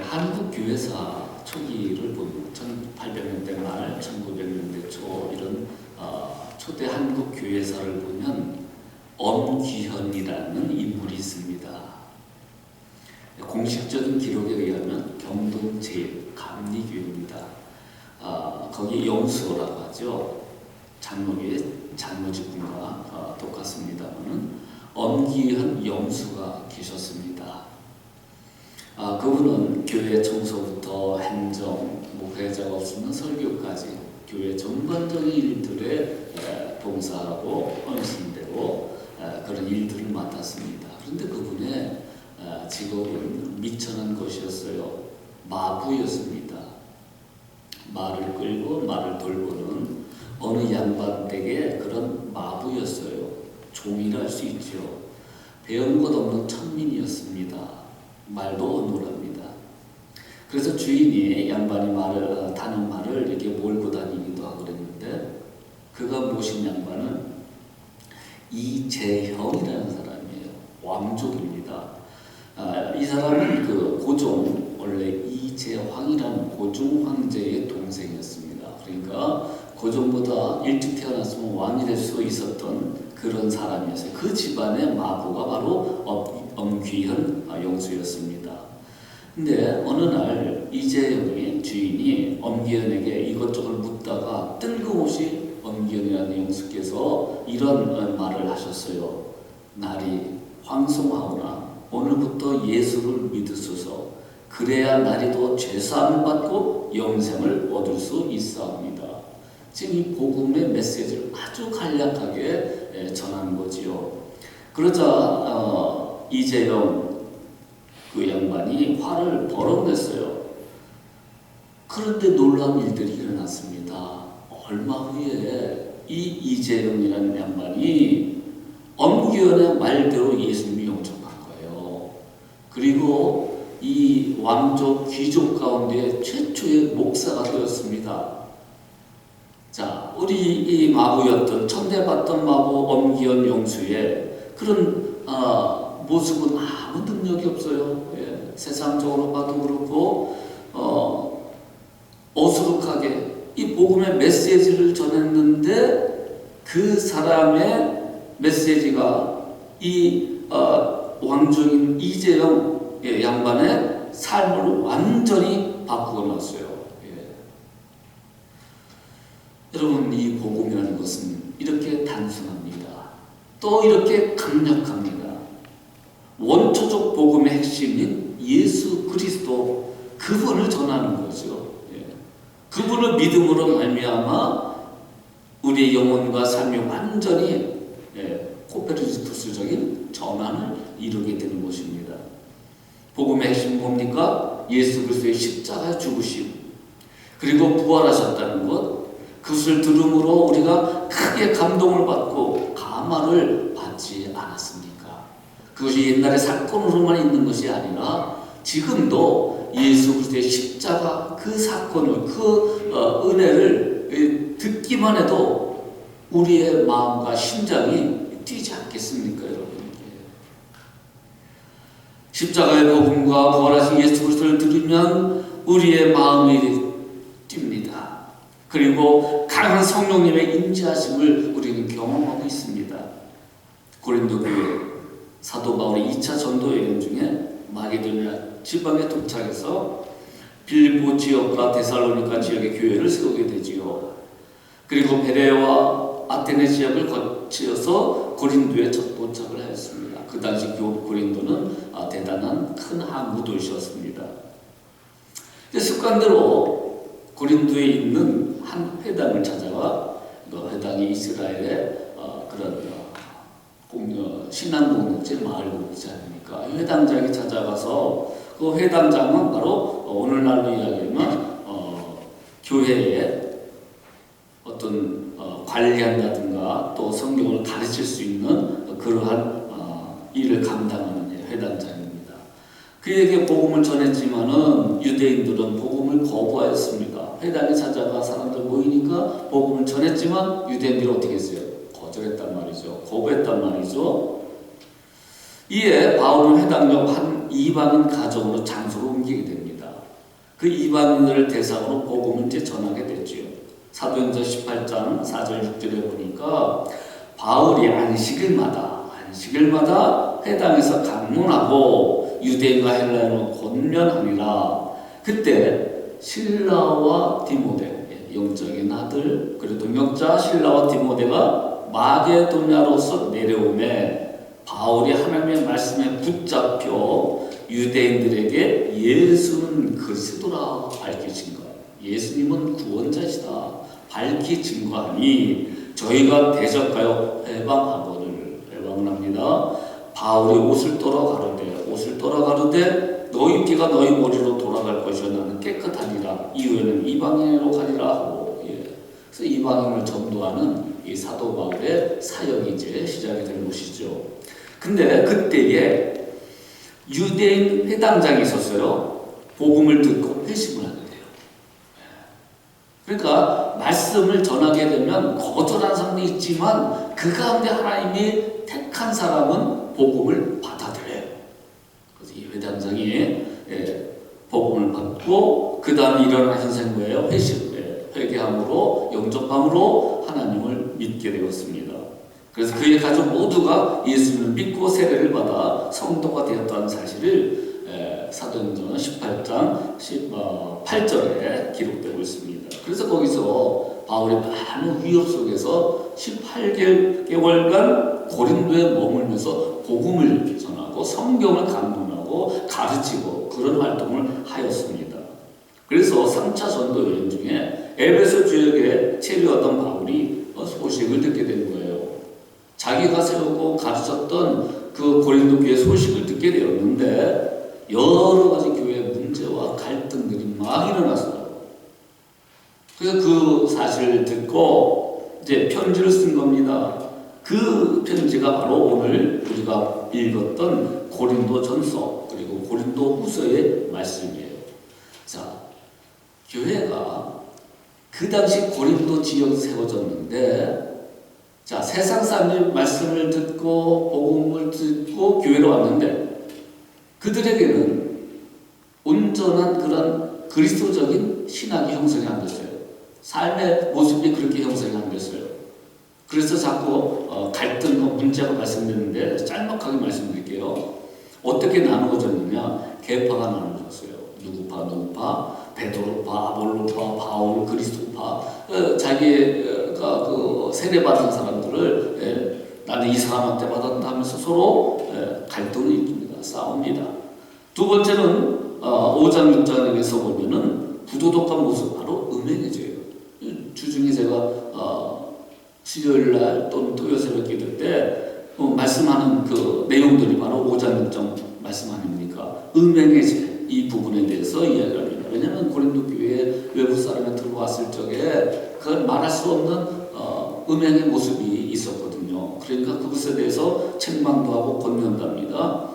한국 교회사 초기를 보면 1800년대 말, 1900년대 초 이런 초대 한국 교회사를 보면 엄귀현이라는 인물이 있습니다. 공식적인 기록에 의하면 경동 제 감리교입니다. 거기 영수라고 하죠. 장로교의 장로직분과 똑같습니다만은 엄귀현 영수가 계셨습니다. 그분은 교회 청소부터 행정, 목회 작업부터 설교까지 교회 전반적인 일들에 봉사하고 헌신되고 그런 일들을 맡았습니다. 그런데 그분의 직업은 미천한 것이었어요. 마부였습니다. 말을 끌고 말을 돌보는 어느 양반 댁의 그런 마부였어요. 종이라 할 수 있죠. 배운 것 없는 천민이었습니다. 말도 어눌합니다. 그래서 주인이 양반이 타는 말을 이렇게 몰고 다니기도 하고 그랬는데 그가 모신 양반은 이재형이라는 사람이에요. 왕족입니다. 이 사람은 그 고종, 원래 이재황이라는 고종 황제의 동생이었습니다. 그러니까 고종보다 일찍 태어났으면 왕이 될 수 있었던 그런 사람이었어요. 그 집안의 마부가 바로 엄귀현 영수였습니다. 근데 어느 날 이재영의 주인이 엄귀현에게 이것저것 묻다가 뜬금없이 엄귀현이라는 영수께서 이런 말을 하셨어요. 날이 황송하오나 오늘부터 예수를 믿으소서. 그래야 날이도 죄사함을 받고 영생을 얻을 수 있사옵니다. 지금 이 복음의 메시지를 아주 간략하게 전하는 거지요. 그러자 이재영 그 양반이 화를 버럭 냈어요. 그런데 놀라운 일들이 일어났습니다. 얼마 후에 이 이재영이라는 양반이 엄귀현의 말대로 예수님이 영접한 거예요. 그리고 이 왕족 귀족 가운데 최초의 목사가 되었습니다. 자, 우리 이 마부였던 천대받던 마부 엄귀현 영수의 그런 모습은 아무 능력이 없어요. 예, 세상적으로 봐도 그렇고 어수룩하게 이 복음의 메시지를 전했는데 그 사람의 메시지가 이 왕족인 이재영 양반의 삶을 완전히 바꾸어 놨어요. 여러분, 이 복음이라는 것은 이렇게 단순합니다. 또 이렇게 강력합니다. 원초적 복음의 핵심인 예수 그리스도 그분을 전하는 거죠. 그분을 믿음으로 말미암아 우리의 영혼과 삶이 완전히 코페르니쿠스적인 전환을 이루게 되는 것입니다. 복음의 핵심은 뭡니까? 예수 그리스도의 십자가 죽으심 그리고 부활하셨다는 것, 그것을 들음으로 우리가 크게 감동을 받고 감화를 받지 않았습니까? 그것이 옛날의 사건으로만 있는 것이 아니라 지금도 예수 그리스도의 십자가 그 사건을, 그 은혜를 듣기만 해도 우리의 마음과 심장이 뛰지 않겠습니까, 여러분? 십자가의 복음과 부활하신 예수 그리스도를 들으면 우리의 마음이 뜁니다. 그리고 강한 성령님의 임재하심을 우리는 경험하고 있습니다. 고린도 교회 사도 바울의 2차 전도 여행 중에 마게도니아 지방에 도착해서 빌립보 지역과 데살로니가 지역의 교회를 세우게 되지요. 그리고 베레와 아테네 지역을 거쳐서 고린도에 첫 도착을 하였습니다. 그 당시 고린도는 대단한 큰 항구 도시였습니다. 습관대로 고린도에 있는 한 회당을 찾아가 그 회당이 이스라엘의 그런 신앙 공동체 마을 공동체 아닙니까? 회당장이 찾아가서 그 회당장은 바로 오늘날로 이야기하면 교회의 어떤 관리한다든가 또 성경을 가르칠 수 있는 그러한 일을 감당하는 회당장입니다. 그에게 복음을 전했지만은 유대인들은 복음을 거부하였습니다. 회당에 찾아가 사람들 모이니까 복음을 전했지만 유대인들이 어떻게 했어요? 거절했단 말이죠. 거부했단 말이죠. 이에 바울은 회당역 한 이방인 가정으로 장소로 옮기게 됩니다. 그 이방인들을 대상으로 복음을 이제 전하게 됐지요. 사도행전 18장 4절 6절에 보니까 바울이 안식일마다 회당에서 강론하고 유대인과 헬라인을 권면하니라. 그때 실라와 디모데, 영적인 아들, 그리고 동역자 실라와 디모데가 마게도냐로서 내려오매 바울이 하나님의 말씀에 붙잡혀 유대인들에게 예수는 그리스도라 밝히신 것, 예수님은 구원자시다 밝히신 거하니 저희가 대적하여 회방을 합니다. 바울이 옷을 떨어 가르되 너희 피가 너희 머리로 돌아갈 것이요 나는 깨끗하니라. 이후에는 이방인으로 가리라 하고, 그래서 이방인을 전도하는 이 사도 바울의 사역이 이제 시작이 된 것이죠. 근데 그때에 유대인 회당장이 있었어요. 복음을 듣고 회심을 하는데요. 그러니까 말씀을 전하게 되면 거절한 사람도 있지만 그 가운데 하나님이 택한 사람은 복음을 받아들여요. 그래서 이 회당장이 복음을 받고 그 다음에 일어난 현상이 뭐예요? 회개함으로 영접함으로 하나님을 믿게 되었습니다. 그래서 그의 가족 모두가 예수님을 믿고 세례를 받아 성도가 되었다는 사실을 사도행전 18장 8절에 기록되고 있습니다. 그래서 거기서 바울이 많은 위협 속에서 18개월간 고린도에 머물면서 복음을 전하고 성경을 강론하고 가르치고 그런 활동을 하였습니다. 그래서 3차 전도 여행 중에 에베소 지역에 체류하던 바울이 소식을 듣게 된 거예요. 자기가 세우고 가르쳤던 그 고린도 교회 소식을 듣게 되었는데 여러 가지 교회의 문제와 갈등들이 막 일어났어요. 그래서 그 사실을 듣고 이제 편지를 쓴 겁니다. 그 편지가 바로 오늘 우리가 읽었던 고린도전서 그리고 고린도후서의 말씀이에요. 자, 교회가 그 당시 고린도 지역에 세워졌는데, 자, 세상 사람들이 말씀을 듣고 복음을 듣고 교회로 왔는데 그들에게는 온전한 그런 그리스도적인 신학이 형성이 안 됐어요. 삶의 모습이 그렇게 형성이 안 됐어요. 그래서 자꾸 갈등과 문제가 발생되는데 짤막하게 말씀드릴게요. 어떻게 나누어졌느냐? 계파가 나누어졌어요. 누구파, 베드로파, 아볼로파, 바울, 그리스도파. 자기가 그 세례받은 사람들을 나는 이 사람한테 받았다 하면서 서로 갈등을 일으킵니다. 싸웁니다. 두 번째는 5장 6장에서 보면은 부도덕한 모습, 바로 음행해져요. 주중에 제가 수요일날 또는 토요 새벽 기도 때 말씀하는 그 내용들이 바로 5장 6장 말씀 아닙니까? 음행해제 이 부분에 대해서 이야기를 합니다. 왜냐하면 고린도 교회에 외부 사람이 들어왔을 적에 그 말할 수 없는 음행의 모습이 있었거든요. 그러니까 그것에 대해서 책망도 하고 권면도 합니다.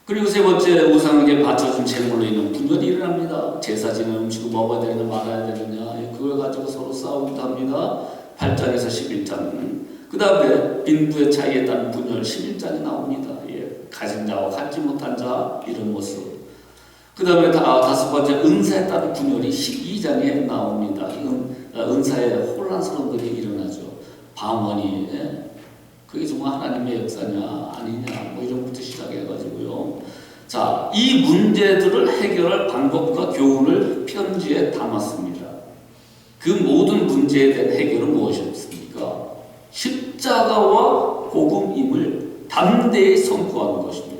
그리고 세 번째, 우상에게 바쳐준 제물로 인한 분열이 일어납니다. 제사 지낸 음식을 먹어야 되느냐 말아야 되느냐 그걸 가지고 서로 싸우기도 합니다. 8장에서 11장. 그 다음에 빈부의 차이에 따른 분열 11장이 나옵니다. 가진 자와 갖지 못한 자 이런 모습. 그 다음에 다섯 번째, 은사에 따른 분열이 12장에 나옵니다. 은사에 혼란스러운 일이 일어나죠. 방언이 그게 정말 하나님의 역사냐 아니냐 뭐 이런 것부터 시작해가지고요. 자, 이 문제들을 해결할 방법과 교훈을 편지에 담았습니다. 그 모든 문제에 대한 해결은 무엇이었습니까? 십자가와 복음임을 담대히 선포하는 것입니다.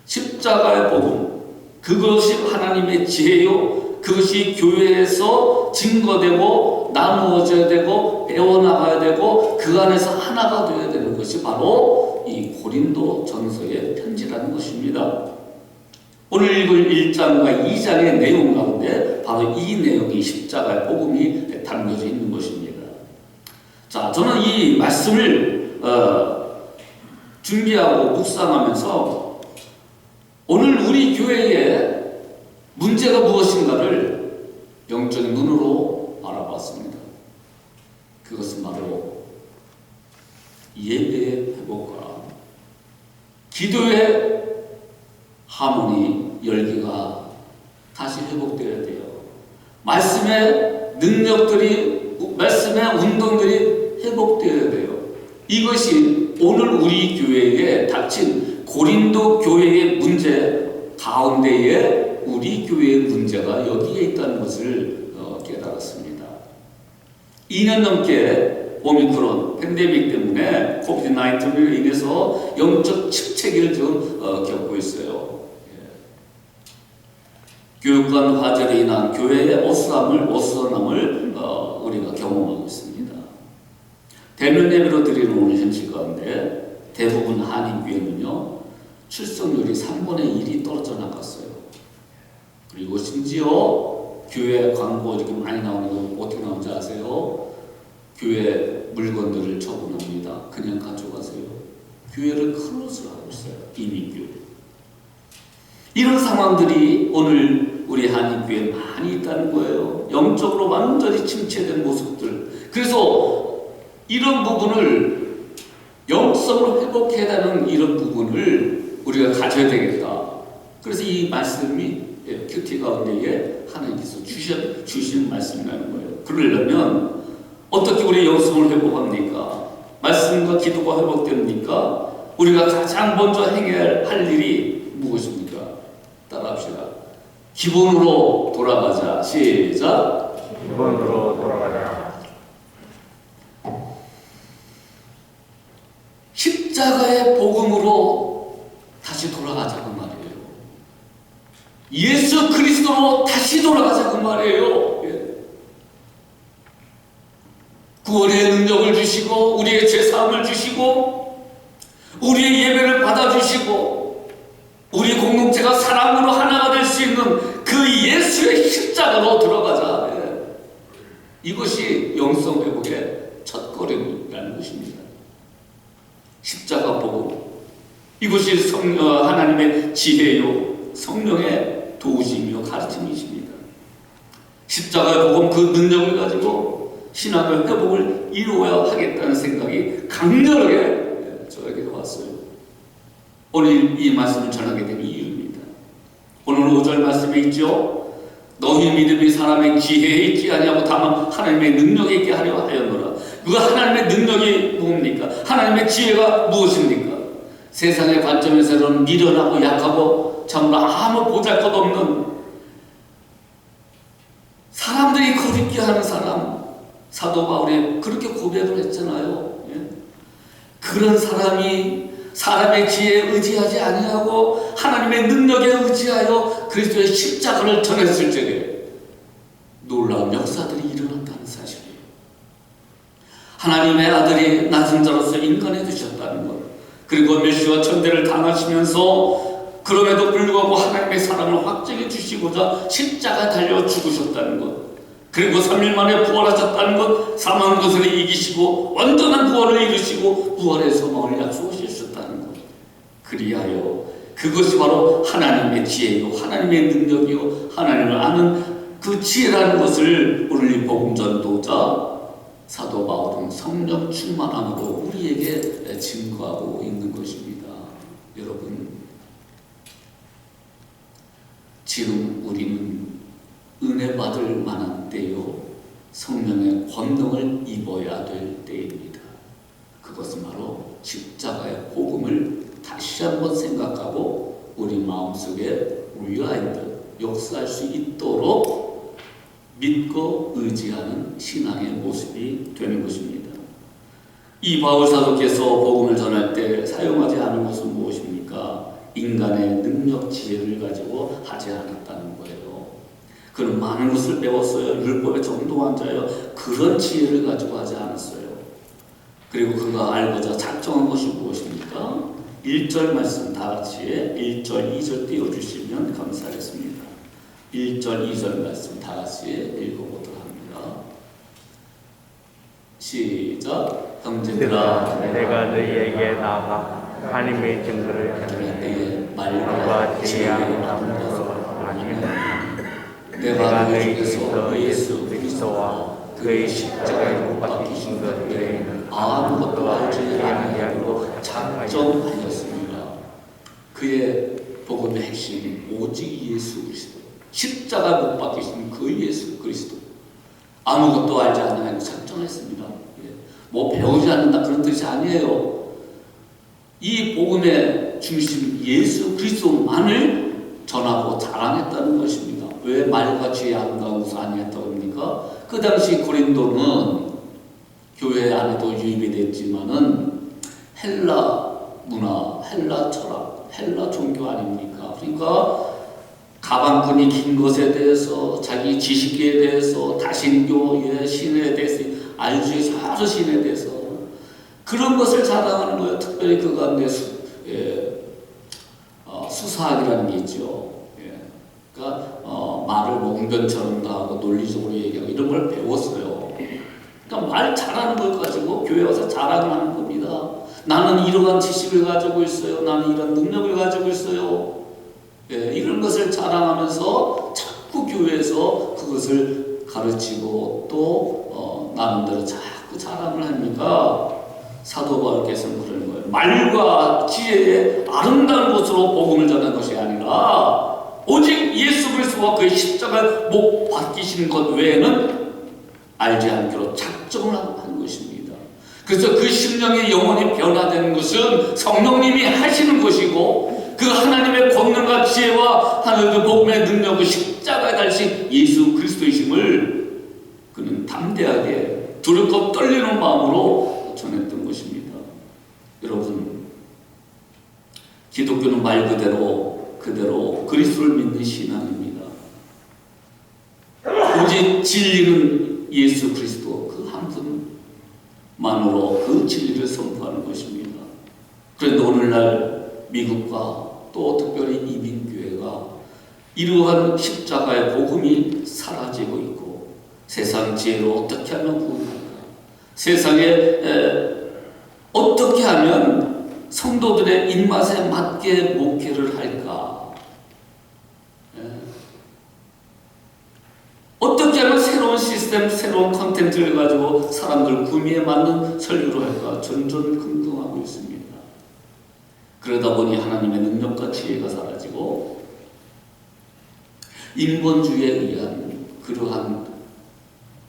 십자가의 복음, 그것이 하나님의 지혜요, 그것이 교회에서 증거되고 나누어져야 되고 배워나가야 되고 그 안에서 하나가 되어야 되는 것이 바로 이 고린도 전서의 편지라는 것입니다. 오늘 읽을 1장과 2장의 내용 가운데 바로 이 내용이 십자가의 복음이 담겨져 있는 것입니다. 자, 저는 이 말씀을 준비하고 묵상하면서 오늘 우리 교회의 문제가 무엇인가를 영적인 눈으로 알아봤습니다. 그것은 바로 예배의 회복과 기도의 하모니, 열기가 다시 회복되어야 돼요. 말씀의 능력들이, 말씀의 운동들이 회복되어야 돼요. 이것이 오늘 우리 교회에 닥친 고린도 교회의 문제 가운데에 우리 교회의 문제가 여기에 있다는 것을 깨달았습니다. 2년 넘게 오미크론 팬데믹 때문에 코비드-19로 인해서 영적 침체기를 지금 겪고 있어요. 교육관 화재로 인한 교회의 어수선함을 우리가 경험하고 있습니다. 대면 예배로 드리는 오늘 현실 가운데 대부분 한인교회는요, 출석률이 3분의 1이 떨어져 나갔어요. 그리고 심지어 교회 광고 이렇게 많이 나오는 거 어떻게 나오는지 아세요? 교회 물건들을 처분합니다. 그냥 가져가세요. 교회를 클로즈를 하고 있어요. 이민교회. 이런 상황들이 오늘 우리 한인교회에 많이 있다는 거예요. 영적으로 완전히 침체된 모습들. 그래서 이런 부분을 영성으로 회복해야 되는 이런 부분을 우리가 가져야 되겠다. 그래서 이 말씀이 큐티 가운데에 하나님께서 주신 말씀이라는 거예요. 그러려면 어떻게 우리 영성을 회복합니까? 말씀과 기도가 회복됩니까? 우리가 가장 먼저 행해야 할 일이 무엇입니까? 따라합시다. 기본으로 돌아가자. 시작. 기본으로 돌아가자. 십자가의 복음으로 다시 돌아가자고 말이에요. 예수 그리스도로 다시 돌아가자고 말이에요. 구원의 능력을 주시고 우리의 죄사함을 주시고 우리의 예배를 받아주시고 우리 공동체가 사랑으로 하나가 될 수 있는 그 예수의 십자가로 들어가자. 이것이 영성 회복의 첫걸음이라는 것입니다. 십자가 복음. 이것이 하나님의 지혜요 성령의 도우심이요 가르침이십니다. 십자가의 복음 그 능력을 가지고 신앙의 회복을 이루어야 하겠다는 생각이 강렬하게 저에게 왔어요. 오늘 이 말씀을 전하게 된 이유입니다. 오늘 5절 말씀에 있죠. 너희 믿음이 사람의 지혜에 있지 아니하고 다만 하나님의 능력에 있게 하려 하였노라. 그 하나님의 능력이 뭡니까? 하나님의 지혜가 무엇입니까? 세상의 관점에서는 미련하고 약하고 참으로 아무 보잘것없는 사람들이 거짓게 하는 사람, 사도 바울이 그렇게 고백을 했잖아요. 그런 사람이 사람의 지혜에 의지하지 아니하고 하나님의 능력에 의지하여 그리스도의 십자가를 전했을 적에 놀라운 역사들이 일어났다는 사실이에요. 하나님의 아들이 낮은 자로서 인간에 드셨다는 것, 그리고 멸시와 천대를 당하시면서 그럼에도 불구하고 하나님의 사랑을 확증해 주시고자 십자가에 달려 죽으셨다는 것, 그리고 3일 만에 부활하셨다는 것, 사망 것을 이기시고 완전한 부활을 이루시고 부활의 소망을 약속하셨다는 것, 그리하여 그것이 바로 하나님의 지혜요 하나님의 능력이요 하나님을 아는 그 지혜라는 것을 오늘 이 복음 전도자 사도 바울은 성령 충만함으로 우리에게 증거하고 있는 것입니다. 여러분, 지금 우리는 은혜 받을 만한 때요 성령의 권능을 입어야 될 때입니다. 그것은 바로 십자가의 복음을 다시 한번 생각하고 우리 마음속에 리와인드 역사할 수 있도록 믿고 의지하는 신앙의 모습이 되는 것입니다. 이 바울 사도께서 복음을 전할 때 사용하지 않은 것은 무엇입니까? 인간의 능력 지혜를 가지고 하지 않았다는 거예요. 그는 많은 것을 배웠어요. 율법에 정통한 자요. 그런 지혜를 가지고 하지 않았어요. 그리고 그가 알고자 작정한 것이 무엇입니까? 1절 말씀 다 같이 1절, 2절 띄워주시면 감사하겠습니다. 1절, 2절 말씀 다 같이 읽어보도록 합니다. 시작. 형제들아, 내가 너희에게 나아가 하나님의 증거를 전할 때에 말과 지혜하고 남은 것을 아니면 내가 너희 중에서 예수 그리스도와 그의 십자가에 못 박히신 것 외에는 아무것도 알지 아니하고 작정하였습니다. 그의 복음의 복음의 핵심 오직 예수 그리스도, 십자가 못 박히신 그 예수 그리스도. 아무것도 알지 않아요. 작정했습니다. 뭐 배우지 않는다 그런 뜻이 아니에요. 이 복음의 중심 예수 그리스도만을 전하고 자랑했다는 것입니다. 왜 말과 지혜 아름다운 것을 아니했다고 합니까? 그 당시 고린도는 교회 안에도 유입이 됐지만은 헬라 문화, 헬라 철학, 헬라 종교 아닙니까? 그러니까 가방끈이 긴 것에 대해서, 자기 지식에 대해서, 다신교의 신에 대해서, 알주의 여러 신에 대해서 그런 것을 자랑하는 거예요. 특별히 그 가운데 수사학이라는 게 있죠. 그러니까 말을 뭐 웅변처럼도 하고 논리적으로 얘기하고 이런 걸 배웠어요. 그러니까 말 잘하는 걸 가지고 교회 와서 자랑을 하는 겁니다. 나는 이러한 지식을 가지고 있어요. 나는 이런 능력을 가지고 있어요. 이런 것을 자랑하면서 자꾸 교회에서 그것을 가르치고 또 나름대로 자꾸 자랑을 하니까 사도 바울께서는 그러는 거예요. 말과 지혜의 아름다운 것으로 복음을 전하는 것이 아니라 오직 예수 그리스도와 그의 십자가를 못 박히시는 것 외에는 알지 않기로 작정을 하는 것입니다. 그래서 그 심령이 영원히 변화되는 것은 성령님이 하시는 것이고 그 하나님의 권능과 지혜와 하나님의 복음의 능력을 십자가에 달신 예수 그리스도이심을 그는 담대하게 두렵고 떨리는 마음으로 전했던 것입니다. 여러분, 기독교는 말 그대로 그리스도를 믿는 신앙입니다. 오직 진리는 예수 그리스도 그 한 분만으로 그 진리를 선포하는 것입니다. 그런데 오늘날 미국과 또 특별히 이민교회가 이러한 십자가의 복음이 사라지고 있고 세상 지혜로 어떻게 하면 구원할까? 세상에 어떻게 하면 성도들의 입맛에 맞게 목회를 할까? 어떻게 하면 새로운 시스템, 새로운 컨텐츠를 가지고 사람들 구미에 맞는 설교를 할까? 전전긍긍하고 있습니다. 그러다 보니 하나님의 능력과 지혜가 사라지고 인본주의에 의한 그러한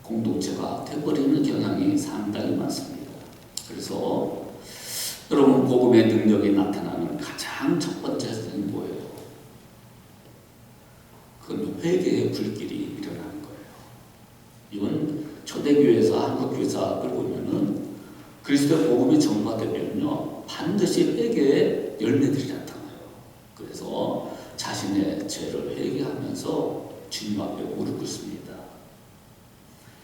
공동체가 되어버리는 경향이 상당히 많습니다. 그래서 여러분, 복음의 능력이 나타나는 가장 첫 번째 사건이 뭐예요? 그건 회개의 불길이 일어나는 거예요. 이건 초대교회에서 한국교회사를 보면은 그리스도의 복음이 전파되면요 반드시 회개의 열매들이 나타나요. 그래서 자신의 죄를 회개하면서 주님 앞에 무릎 꿇습니다.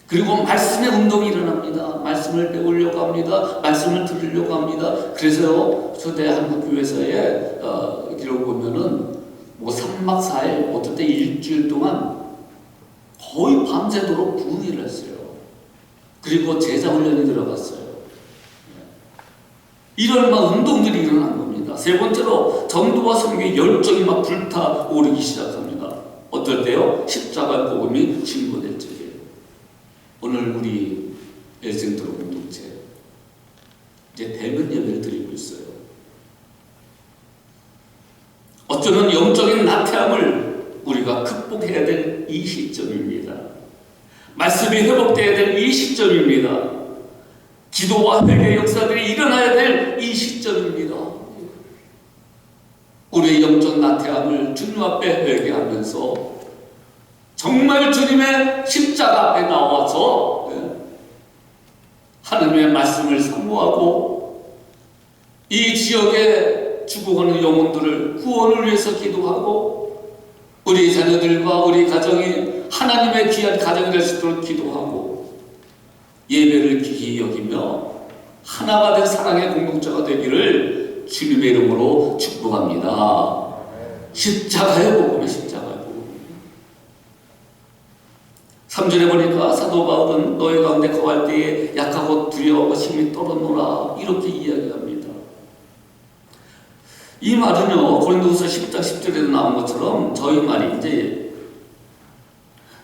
그리고 말씀의 운동이 일어납니다. 말씀을 배우려고 합니다. 말씀을 들으려고 합니다. 그래서요 초대 한국교회사에 기록 보면은 뭐 3박 4일, 어떨 때 일주일 동안 거의 밤새도록 부흥회를 했어요. 그리고 제자훈련이 들어갔어요. 이런 막 운동들이 일어난 겁니다. 세 번째로 전도와 선교의 열정이 막 불타오르기 시작합니다. 어떨 때요? 십자가 복음이 증거될 적이에요. 오늘 우리 엘센트로 공동체 이제 대면 예배를 드리고 있어요. 어쩌면 영적인 나태함을 우리가 극복해야 될 이 시점입니다. 말씀이 회복되어야 될 이 시점입니다. 기도와 회개의 역사들이 일어나야 될 이 시점입니다. 우리의 영적 나태함을 주님 앞에 회개하면서 정말 주님의 십자가 앞에 나와서 하나님의 말씀을 사모하고 이 지역에 죽어가는 영혼들을 구원을 위해서 기도하고 우리 자녀들과 우리 가정이 하나님의 귀한 가정이 될 수 있도록 기도하고 예배를 귀히 여기며 하나가 된 사랑의 공동체가 되기를 주님의 이름으로 축복합니다. 십자가의 복음이 십자가의 복음. 3절에 보니까 사도 바울은 너희 가운데 거할 때에 약하고 두려워하고 힘이 떨어노라 이렇게 이야기합니다. 이 말은요 고린도후서 10장 10절에도 나온 것처럼 저희 말이 이제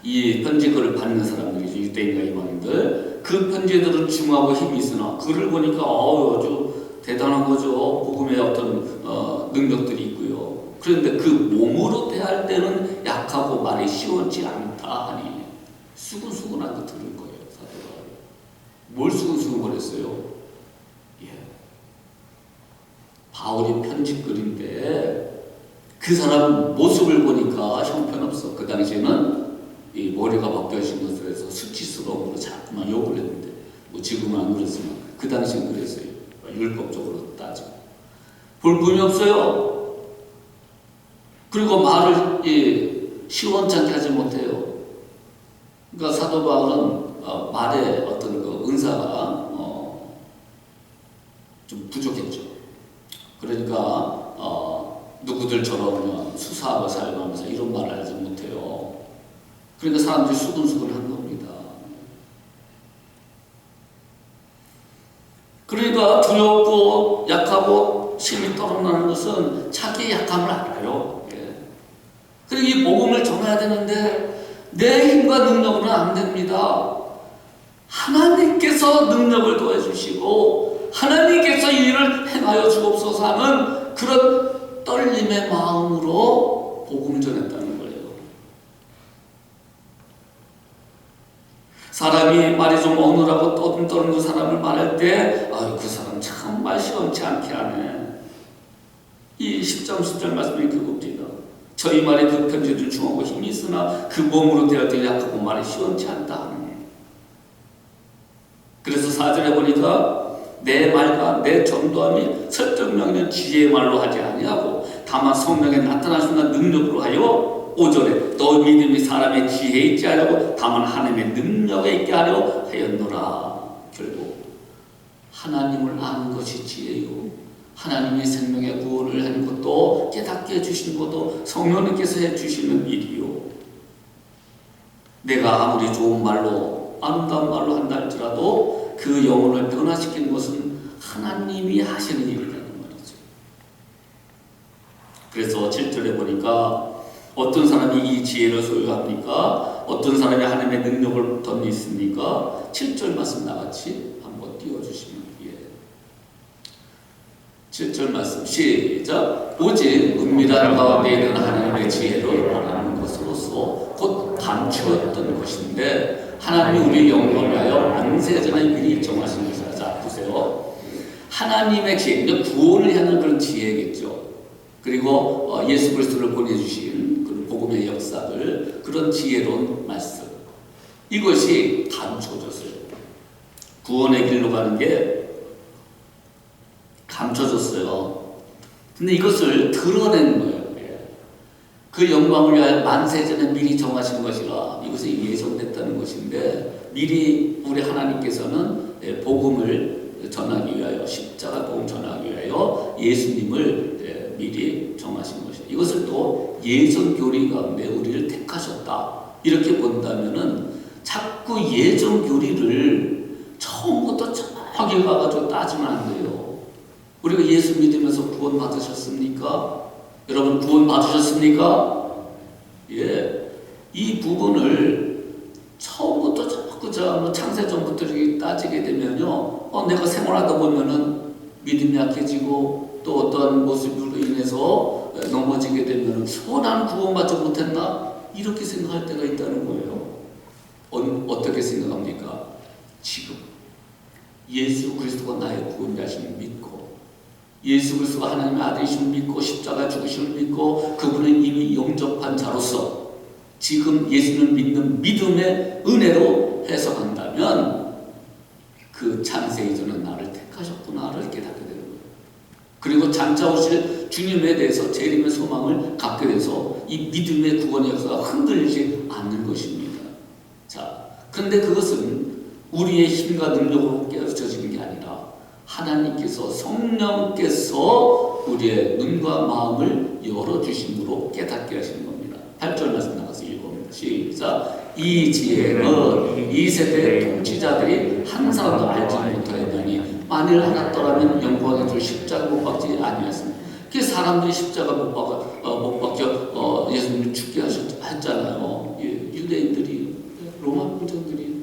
이 편지글을 받는 사람들이죠. 유대인과 이방인들. 그 편지들은 중하고 힘이 있으나 글을 보니까 아주 대단한 거죠. 복음의 어떤 능력들이 있고요. 그런데 그 몸으로 대할 때는 약하고 말이 시원치 않다 하니 수근수근한 거 들은 거예요. 사도가 뭘 수근수근거렸어요? 예. 바울이 편집글인데 그 사람 모습을 보니까 형편없어. 그 당시에는 이 머리가 벗겨진 것을 해서 수치스러움으로 자꾸만 욕을 했는데 뭐 지금은 안 그렇지만 그 당시엔 그랬어요. 율법적으로 따지고 볼품이 없어요. 그리고 말을 시원찮게 하지 못해요. 그러니까 사도 바울은 말에 어떤 그 은사가 좀 부족했죠. 그러니까 누구들처럼 수사하고 살면서 이런 말을 하지 못해요. 그러니까 사람들이 수근수근한 겁니다. 그러니까 두렵고 약하고 힘이 떨어나는 것은 자기의 약함을 알아요. 그리고 이 복음을 전해야 되는데 내 힘과 능력으로는 안 됩니다. 하나님께서 능력을 더해주시고 하나님께서 이 일을 행하여 주옵소서 하는 그런 떨림의 마음으로 복음을 전했다는 거예요. 사람이 말이 좀 어눌하고 떠는 그 사람을 말할 때 그 사람 참 말 시원치 않게 하네. 이 10장 10절 말씀이 그겁니다. 저희 말이 그 편지들 중하고 힘이 있으나 그 몸으로 대할 때 약하고 말이 시원치 않다. 그래서 4절에 보니까 내 말과 내 전도함이 설득력있는 지혜의 말로 하지 아니하고 다만 성령의 나타나시는 능력으로 하여 5절에 너 믿음이 사람의 지혜에 있지 않고 다만 하나님의 능력에 있게 하려 하였노라. 결국 하나님을 아는 것이 지혜요 하나님의 생명의 구원을 한 것도 깨닫게 해주신 것도 성령님께서 해주시는 일이요. 내가 아무리 좋은 말로 아름다운 말로 한다 할지라도 그 영혼을 변화시키는 것은 하나님이 하시는 일이라는 말이죠. 그래서 7절에 보니까 어떤 사람이 이 지혜를 소유합니까? 어떤 사람이 하나님의 능력을 덧니 있습니까? 7절 말씀 나같이 한번 띄워주시면 7절 말씀 시작. 오직 은밀한 가운데 있는 하나님의 지혜를 말하는 것으로서 곧 감추었던 것인데 하나님이 우리 영혼을 위하여 만세전에 미리 정하신 것이라. 자 보세요. 하나님의 지혜, 구원을 향한 그런 지혜겠죠. 그리고 예수 그리스도를 보내주신 그런 복음의 역사를 그런 지혜로운 말씀, 이것이 감춰졌어요. 구원의 길로 가는 게 감춰졌어요. 근데 이것을 드러낸 거예요. 그 영광을 위하여 만세전에 미리 정하신 것이라. 이것이 예정됐다는 것인데 미리 우리 하나님께서는 복음을 전하기 위하여 십자가 복음 전하기 위하여 예수님을 미리 정하신 것이다. 이것을 또 예전 교리 가운데 우리를 택하셨다. 이렇게 본다면은 자꾸 예전 교리를 처음부터 저기 가가지고 따지면 안 돼요. 우리가 예수 믿으면서 구원 받으셨습니까? 여러분 구원 받으셨습니까? 예, 이 부분을 처음부터 자꾸 창세전부터 이렇게 따지게 되면요, 내가 생활하다 보면은 믿음이 약해지고 또 어떠한 모습으로 인해서 넘어지게 되면은 나는 구원받지 못했나? 이렇게 생각할 때가 있다는 거예요. 어떻게 생각합니까? 지금 예수 그리스도가 나의 구원자심을 믿고 예수 그리스도가 하나님의 아들이심을 믿고 십자가 죽으심을 믿고 그분을 이미 영접한 자로서 지금 예수를 믿는 믿음의 은혜로 해석한다면 그 창세 이전은 나를 택하셨구나를 깨닫게 되는 거예요. 그리고 장차 오실 주님에 대해서 재림의 소망을 갖게 돼서 이 믿음의 구원의 역사가 흔들리지 않는 것입니다. 자, 근데 그것은 우리의 힘과 능력으로 깨어져지는 게 아니라 하나님께서 성령께서 우리의 눈과 마음을 열어주심으로 깨닫게 하시는 겁니다. 8절 말씀 나가서 읽어봅니다. 시작. 이 지혜는 이 세대의 통치자들이 한 사람도 알지 못하였나니 만일 알았더라면 영광의 줄 십자가 못 박지 아니었습니다. 그 사람들이 십자가 못 박혀 예수님을 죽게 했잖아요. 유대인들이, 로마 군정들이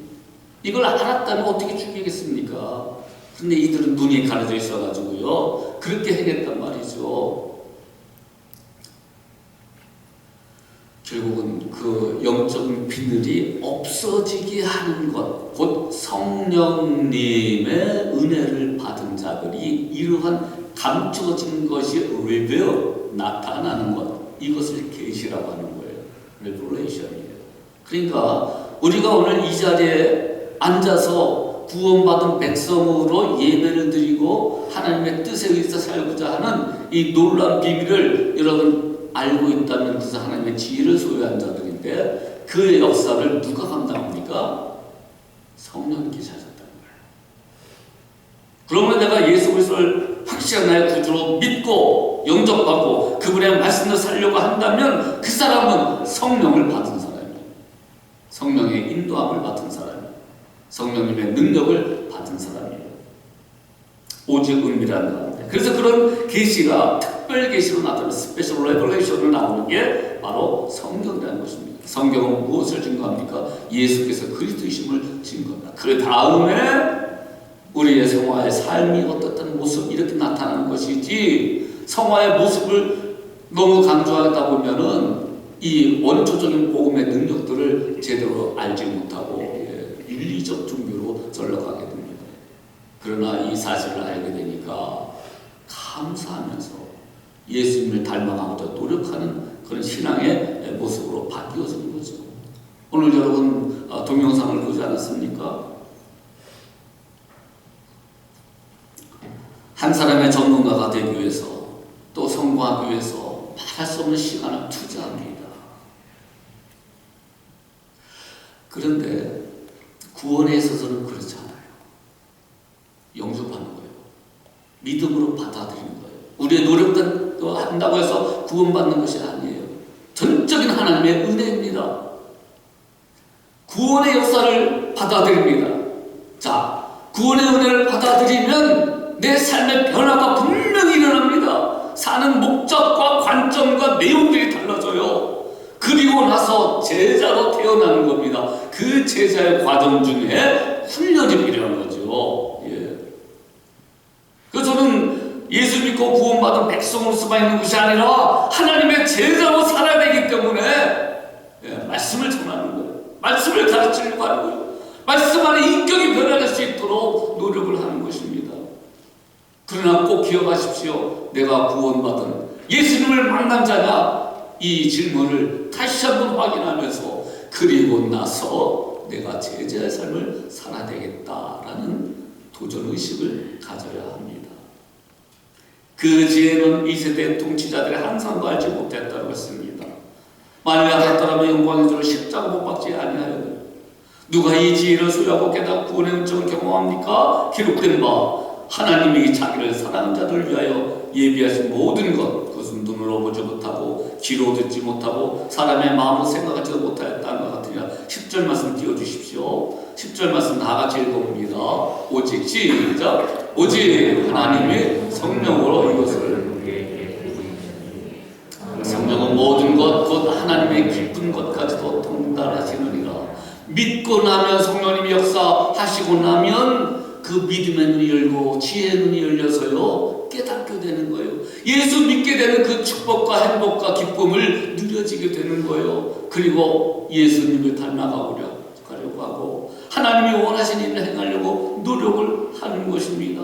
이걸 알았다면 어떻게 죽이겠습니까? 근데 이들은 눈이 가려져 있어가지고요 그렇게 해냈단 말이죠. 결국은 그 영적인 비늘이 없어지게 하는 것, 곧 성령님의 은혜를 받은 자들이 이러한 감추어진 것이 reveal, 나타나는 것, 이것을 계시라고 하는 거예요. revelation이에요. 그러니까 우리가 오늘 이 자리에 앉아서 구원받은 백성으로 예배를 드리고 하나님의 뜻에 의해서 살고자 하는 이 놀라운 비밀을 여러분 알고 있다면 그것은 하나님의 지혜를 소유한 자들인데 그 역사를 누가 감당합니까? 성령님께서 하셨다는 거예요. 그러면 내가 예수 그리스도를 확실한 나의 구주로 믿고 영접하고 그분의 말씀을 살려고 한다면 그 사람은 성령을 받은 사람이에요. 성령의 인도함을 받은 사람이에요. 성령님의 능력을 받은 사람이에요. 오직 은밀한 가운데. 그래서 그런 계시가 특별 계시로 나타나는 스페셜 레벨레이션으로 나오는 게 바로 성경이라는 것입니다. 성경은 무엇을 증거합니까? 예수께서 그리스도이심을 증거합니다. 그 다음에 우리의 성화의 삶이 어떻든 모습 이렇게 나타나는 것이지 성화의 모습을 너무 강조하다 보면은 이 원초적인 복음의 능력들을 제대로 알지 못하고 윤리적 종교로 전락하게 됩니다. 그러나 이 사실을 알게 되니까 감사하면서 예수님을 닮아가고자 노력하는 그런 신앙의 모습으로 바뀌어지는 거죠. 오늘 여러분 동영상을 보지 않았습니까? 한 사람의 전문가가 되기 위해서 또 성공하기 위해서 말할 수 없는 시간을 투자합니다. 그런데 구원에 있어서는 그렇지 않아요. 영접하는 거예요. 믿음으로 받아들이는 거예요. 우리의 노력도 한다고 해서 구원받는 것이 아니에요. 전적인 하나님의 은혜입니다. 구원의 역사를 받아들입니다. 자, 구원의 은혜를 받아들이면 내 삶의 변화가 분명히 일어납니다. 사는 목적과 관점과 내용들이 달라져요. 그리고 나서 제자로 태어나는 겁니다. 그 제자의 과정 중에 훈련이 필요한 거죠. 예. 그래서 저는 예수 믿고 구원받은 백성으로서만 있는 것이 아니라 하나님의 제자로 살아야 되기 때문에 말씀을 전하는 거예요. 말씀을 가르치려고 하는 거예요. 말씀 안에 인격이 변화될 수 있도록 노력을 하는 것입니다. 그러나 꼭 기억하십시오. 내가 구원받은 예수님을 만난 자냐? 이 질문을 다시 한번 확인하면서 그리고 나서 내가 제자의 삶을 살아야 되겠다라는 도전의식을 가져야 합니다. 그 지혜는 이 세대의 통치자들이 항상도 알지 못했다고 했습니다. 만일 알았더라면 영광의 주를 십자가 못 박지 아니하였느냐. 누가 이 지혜를 소유하고 깨닫고 구원의 은총을 경험합니까? 기록된 바 하나님이 자기를 사랑하는 자들을 위하여 예비하신 모든 것, 그것은 눈으로 보지 못하고 귀로 듣지 못하고 사람의 마음으로 생각하지도 못하였다는 것 같으냐. 10절 말씀 띄워주십시오. 10절 말씀 다 같이 읽어봅니다. 오직 시작. 오직 하나님이 성령으로 이것을 성령은 모든 것 곧 하나님의 깊은 것까지도 통달하시느니라. 믿고 나면 성령님이 역사하시고 나면 그 믿음의 눈이 열고 지혜의 눈이 열려서요 깨닫게 되는 거예요. 예수 믿게 되는 그 축복과 행복과 기쁨을 누려지게 되는 거예요. 그리고 예수님을 닮아가려고 하고 하나님이 원하시는 일을 행하려고 노력을 하는 것입니다.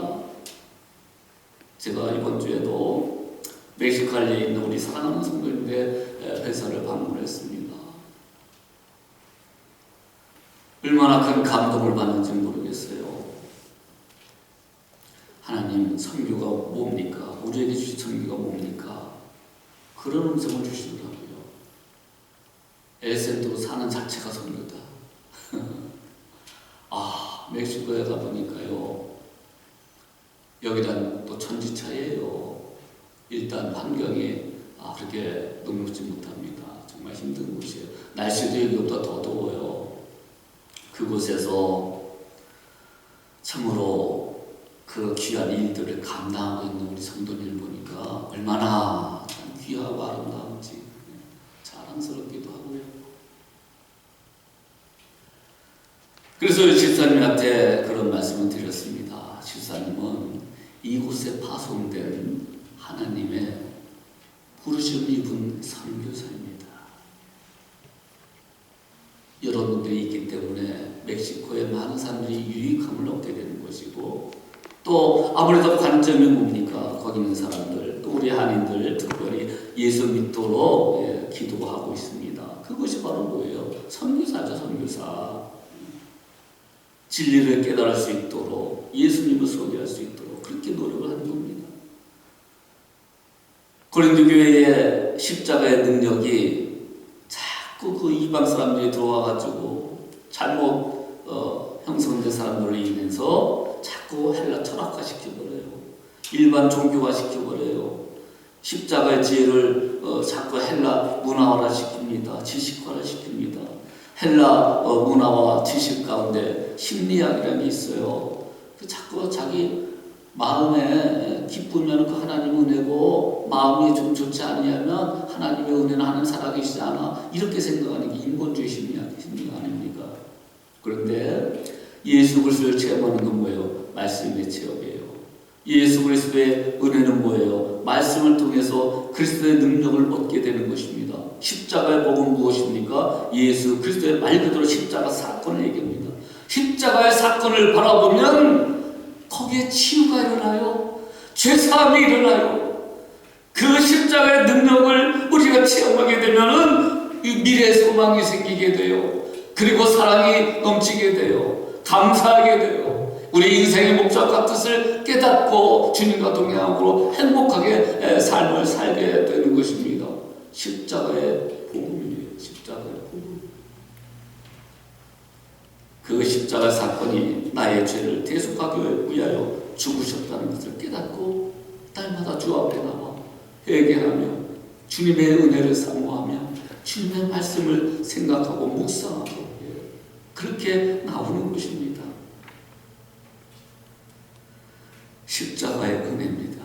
제가 이번 주에도 멕시코에 있는 우리 사랑하는 성도님의 회사를 방문했습니다. 얼마나 큰 감동을 받는지 모르겠어요. 하나님, 선교가 뭡니까? 우리에게 주신 선교가 뭡니까? 그런 음성을 주시더라고요. 엘센토로 사는 자체가 선교다. 멕시코에 가보니까요, 여기란 또 천지차이에요. 일단 환경이 그렇게 녹록지 못합니다. 정말 힘든 곳이에요. 날씨도 여기보다 더 더워요. 그곳에서 참으로 그 귀한 일들을 감당하고 있는 우리 성도님을 보니까 얼마나 참 귀하고 아름다운지 자랑스럽기도 하고요. 그래서 집사님한테 그런 말씀을 드렸습니다. 집사님은 이곳에 파송된 하나님의 부르심 입은 선교사입니다. 여러분들이 있기 때문에 멕시코에 많은 사람들이 유익함을 얻게 되는 것이고, 또 아무래도 관점이 뭡니까? 거기 있는 사람들, 또 우리 한인들 특별히 예수 믿도록 기도하고 있습니다. 그것이 바로 뭐예요? 선교사죠, 선교사. 진리를 깨달을 수 있도록, 예수님을 소개할 수 있도록 그렇게 노력을 하는 겁니다. 고린도 교회의 십자가의 능력이 자꾸 그 이방 사람들이 들어와가지고 잘못 형성된 사람들로 인해서 자꾸 헬라 철학화 시켜버려요. 일반 종교화 시켜버려요. 십자가의 지혜를 자꾸 헬라 문화화를 시킵니다. 지식화를 시킵니다. 헬라 문화와 지식 가운데 심리학이라는 게 있어요. 자꾸 자기 마음에 기쁘면 그 하나님 은혜고, 마음이 좀 좋지 않으면 하나님의 은혜는 하나님 살아계시지 않아, 이렇게 생각하는 게 인본주의 심리학 아닙니까? 그런데 예수 그리스도를 체험하는 건 뭐예요? 말씀의 체험이에요. 예수 그리스도의 은혜는 뭐예요? 말씀을 통해서 그리스도의 능력을 얻게 되는 것입니다. 십자가의 복은 무엇입니까? 예수 그리스도의 말 그대로 십자가 사건을 얘기합니다. 십자가의 사건을 바라보면 거기에 치유가 일어나요. 죄사함이 일어나요. 그 십자가의 능력을 우리가 체험하게 되면은 미래의 소망이 생기게 돼요. 그리고 사랑이 넘치게 돼요. 감사하게 돼요. 우리 인생의 목적과 뜻을 깨닫고 주님과 동행하고 행복하게 삶을 살게 되는 것입니다. 십자가의 복음이에요. 십자가의 복음. 그 십자가 사건이 나의 죄를 대속하기 위하여 죽으셨다는 것을 깨닫고 날마다 주 앞에 나와 회개하며 주님의 은혜를 사모하며 주님의 말씀을 생각하고 묵상하고 그렇게 나오는 것입니다. 십자가의 은혜입니다.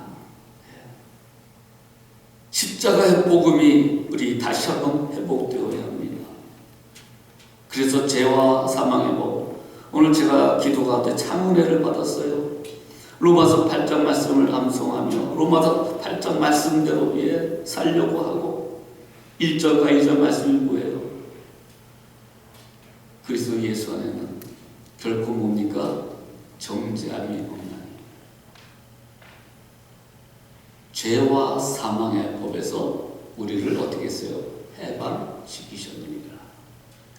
십자가의 복음이 우리 다시 한번 회복되어야 합니다. 그래서 죄와 사망의 법, 오늘 제가 기도 가운데 참 은혜를 받았어요. 로마서 8장 말씀을 암송하며 로마서 8장 말씀대로 살려고 하고 1절과 2절 말씀이 뭐예요? 그리스도 예수 안에는 결코 뭡니까? 정죄함이 없나니 죄와 사망의 법에서 우리를 어떻게 했어요? 해방시키셨느니라.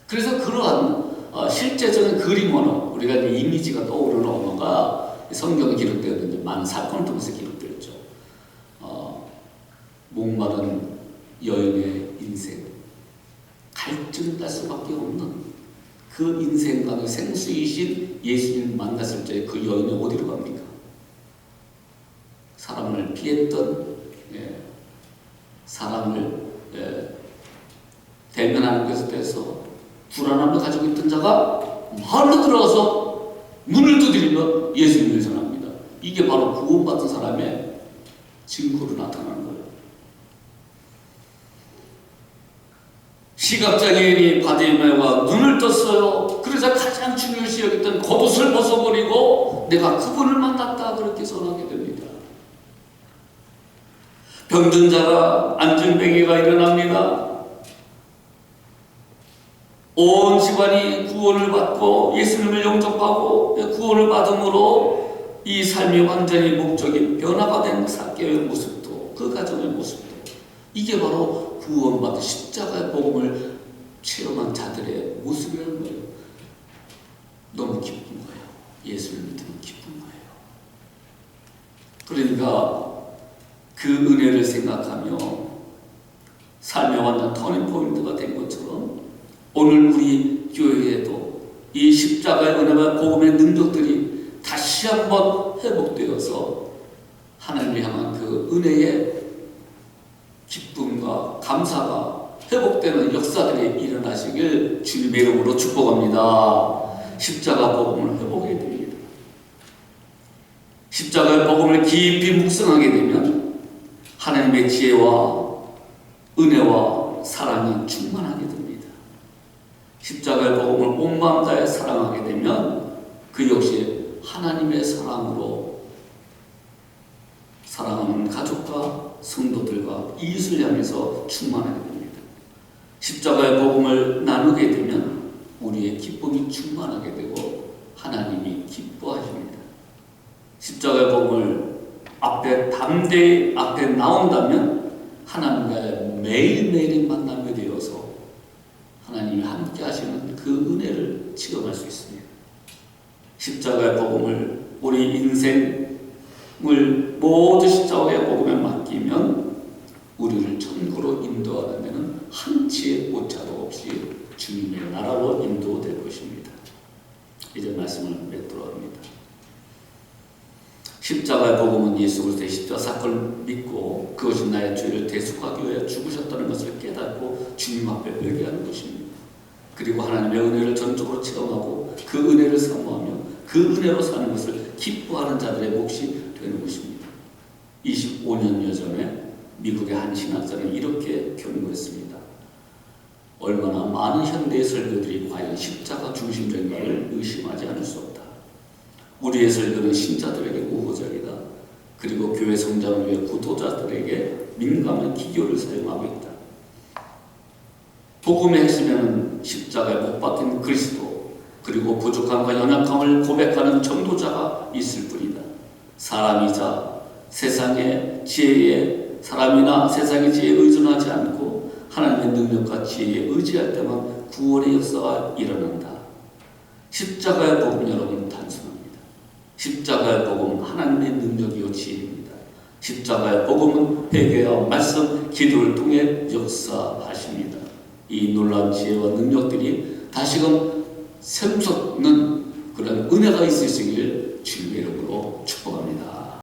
그래서 그러한 실제적인 그림 언어, 우리가 이미지가 떠오르는 언어가 성경에 기록되었는데 많은 사건을 통해서 기록되었죠. 목마른 여인의 인생, 갈증 날 수밖에 없는 그 인생과 그 생수이신 예수님 만났을 때 그 여인은 어디로 갑니까? 사람을 피했던, 사람을 대면하는 것에 대해서 불안함을 가지고 있던 자가 마을로 들어가서 문을 두드리며 예수님을 전합니다. 이게 바로 구원받은 사람의 증거로 나타나는 거예요. 시각장애인이 바디메와 눈을 떴어요. 그러자 가장 중요시 여겼던 겉옷을 벗어버리고 내가 그분을 만났다 그렇게 선하게 됩니다. 병든 자가 안진뱅이가 일어납니다. 온 집안이 구원을 받고 예수님을 영접하고 구원을 받음으로 이 삶이 완전히 목적인 변화가 된 삭개의 모습도, 그 가정의 모습도, 이게 바로 구원받은 십자가의 복음을 체험한 자들의 모습이라는 거예요. 너무 기쁜 거예요. 예수를 믿으면 기쁜 거예요. 그러니까 그 은혜를 생각하며 삶의 완전 터닝포인트가 된 것처럼 오늘 우리 교회에도 이 십자가의 은혜와 복음의 능력들이 다시 한번 회복되어서 하나님을 향한 그 은혜의 기쁨과 감사가 회복되는 역사들이 일어나시길 주님의 이름으로 축복합니다. 십자가 복음을 회복해야 됩니다. 십자가의 복음을 깊이 묵상하게 되면 하나님의 지혜와 은혜와 사랑이 충만하게 됩니다. 십자가의 복음을 온 마음 다해 사랑하게 되면 그 역시 하나님의 사랑으로 사랑하는 가족과 성도들과 이웃을 향해서 충만하게 됩니다. 십자가의 복음을 나누게 되면 우리의 기쁨이 충만하게 되고 하나님이 기뻐하십니다. 십자가의 복음을 담대히 앞에 나온다면 하나님과의 매일매일의 만남이 되어서 하나님이 함께 하시는 그 은혜를 체험할 수 있습니다. 십자가의 복음을 우리 인생을 모두 십자가의 복음에 맡기면 우리를 천국으로 인도하는 데는 한치의 오차도 없이 주님의 나라로 인도될 것입니다. 이제 말씀을 맺도록 합니다. 십자가의 복음은 예수 그리스도의 십자가 사건을 믿고 그것이 나의 죄를 대속하기 위해 죽으셨다는 것을 깨닫고 주님 앞에 회개하는 것입니다. 그리고 하나님의 은혜를 전적으로 체험하고 그 은혜를 사모하며 그 은혜로 사는 것을 기뻐하는 자들의 몫이 되는 것입니다. 25년여 전에 미국의 한 신학자는 이렇게 경고했습니다. 얼마나 많은 현대의 설교들이 과연 십자가 중심적인가를 의심하지 않을 수 없다. 우리의 설교는 신자들에게 우호적이다. 그리고 교회 성장을 위해 구도자들에게 민감한 기교를 사용하고 있다. 복음의 핵심에는 십자가에 못 박힌 그리스도 그리고 부족함과 연약함을 고백하는 전도자가 있을 뿐이다. 사람이나 세상의 지혜에 의존하지 않고 하나님의 능력과 지혜에 의지할 때만 구원의 역사가 일어난다. 십자가의 복음 여러분 단순합니다. 십자가의 복음은 하나님의 능력이요 지혜입니다. 십자가의 복음은 회개와 말씀, 기도를 통해 역사하십니다. 이 놀라운 지혜와 능력들이 다시금 샘솟는 그런 은혜가 있으시길 주님의 이름으로